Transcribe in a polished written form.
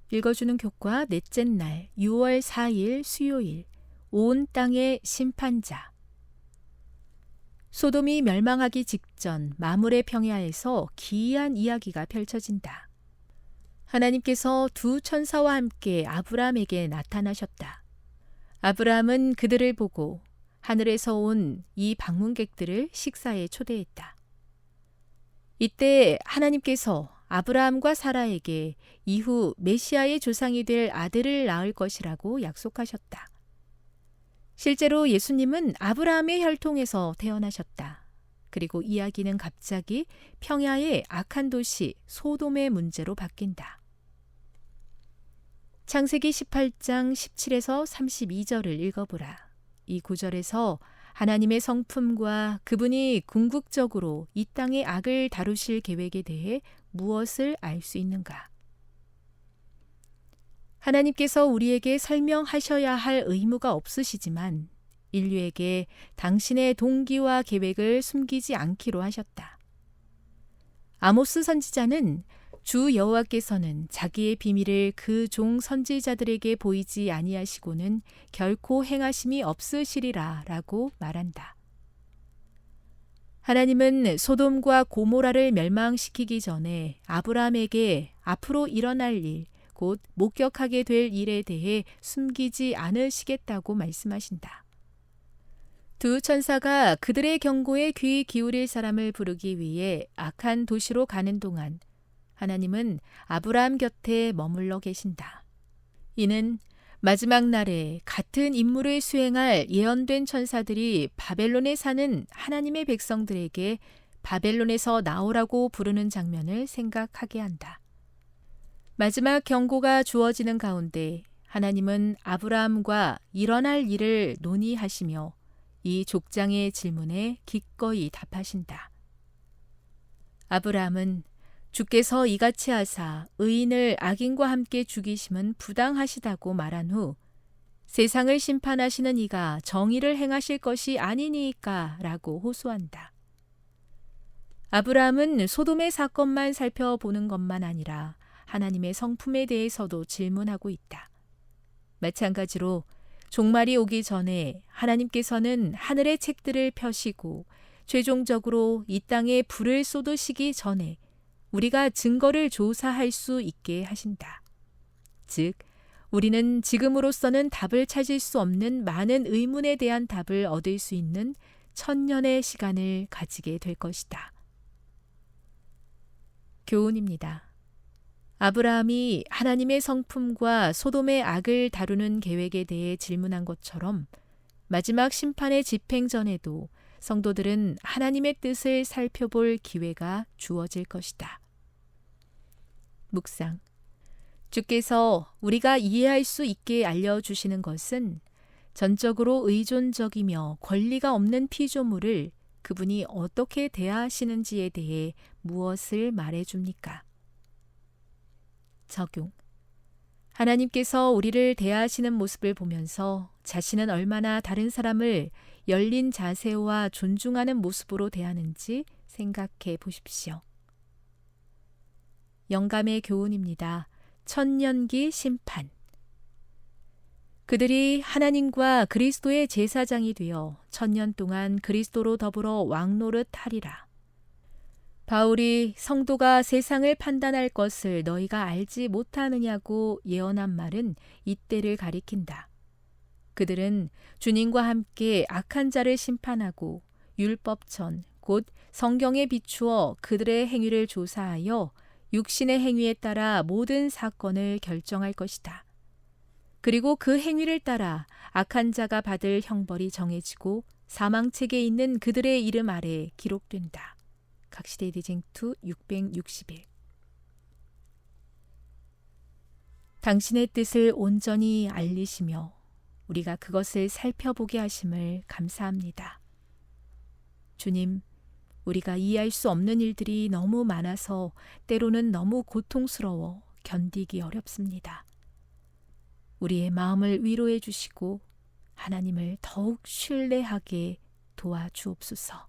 읽어주는 교과 넷째 날 6월 4일 수요일 온 땅의 심판자. 소돔이 멸망하기 직전 마물의 평야에서 기이한 이야기가 펼쳐진다. 하나님께서 두 천사와 함께 아브라함에게 나타나셨다. 아브라함은 그들을 보고 하늘에서 온 이 방문객들을 식사에 초대했다. 이때 하나님께서 아브라함과 사라에게 이후 메시아의 조상이 될 아들을 낳을 것이라고 약속하셨다. 실제로 예수님은 아브라함의 혈통에서 태어나셨다. 그리고 이야기는 갑자기 평야의 악한 도시 소돔의 문제로 바뀐다. 창세기 18장 17에서 32절을 읽어보라. 이 구절에서 하나님의 성품과 그분이 궁극적으로 이 땅의 악을 다루실 계획에 대해 무엇을 알 수 있는가? 하나님께서 우리에게 설명하셔야 할 의무가 없으시지만 인류에게 당신의 동기와 계획을 숨기지 않기로 하셨다. 아모스 선지자는 주 여호와께서는 자기의 비밀을 그 종 선지자들에게 보이지 아니하시고는 결코 행하심이 없으시리라 라고 말한다. 하나님은 소돔과 고모라를 멸망시키기 전에 아브라함에게 앞으로 일어날 일, 곧 목격하게 될 일에 대해 숨기지 않으시겠다고 말씀하신다. 두 천사가 그들의 경고에 귀 기울일 사람을 부르기 위해 악한 도시로 가는 동안 하나님은 아브라함 곁에 머물러 계신다. 이는 마지막 날에 같은 임무를 수행할 예언된 천사들이 바벨론에 사는 하나님의 백성들에게 바벨론에서 나오라고 부르는 장면을 생각하게 한다. 마지막 경고가 주어지는 가운데 하나님은 아브라함과 일어날 일을 논의하시며 이 족장의 질문에 기꺼이 답하신다. 아브라함은 주께서 이같이 하사 의인을 악인과 함께 죽이심은 부당하시다고 말한 후 세상을 심판하시는 이가 정의를 행하실 것이 아니니까 라고 호소한다. 아브라함은 소돔의 사건만 살펴보는 것만 아니라 하나님의 성품에 대해서도 질문하고 있다. 마찬가지로 종말이 오기 전에 하나님께서는 하늘의 책들을 펴시고 최종적으로 이 땅에 불을 쏟으시기 전에 우리가 증거를 조사할 수 있게 하신다. 즉, 우리는 지금으로서는 답을 찾을 수 없는 많은 의문에 대한 답을 얻을 수 있는 1000년의 시간을 가지게 될 것이다. 교훈입니다. 아브라함이 하나님의 성품과 소돔의 악을 다루는 계획에 대해 질문한 것처럼 마지막 심판의 집행 전에도 성도들은 하나님의 뜻을 살펴볼 기회가 주어질 것이다. 묵상. 주께서 우리가 이해할 수 있게 알려주시는 것은 전적으로 의존적이며 권리가 없는 피조물을 그분이 어떻게 대하시는지에 대해 무엇을 말해줍니까? 적용. 하나님께서 우리를 대하시는 모습을 보면서 자신은 얼마나 다른 사람을 열린 자세와 존중하는 모습으로 대하는지 생각해 보십시오. 영감의 교훈입니다. 천년기 심판. 그들이 하나님과 그리스도의 제사장이 되어 1000년 동안 그리스도로 더불어 왕노릇 하리라. 바울이 성도가 세상을 판단할 것을 너희가 알지 못하느냐고 예언한 말은 이때를 가리킨다. 그들은 주님과 함께 악한 자를 심판하고 율법전, 곧 성경에 비추어 그들의 행위를 조사하여 육신의 행위에 따라 모든 사건을 결정할 것이다. 그리고 그 행위를 따라 악한 자가 받을 형벌이 정해지고 사망책에 있는 그들의 이름 아래 기록된다. 각시대 디쟁투 661. 당신의 뜻을 온전히 알리시며 우리가 그것을 살펴보게 하심을 감사합니다. 주님, 우리가 이해할 수 없는 일들이 너무 많아서 때로는 너무 고통스러워 견디기 어렵습니다. 우리의 마음을 위로해 주시고 하나님을 더욱 신뢰하게 도와주옵소서.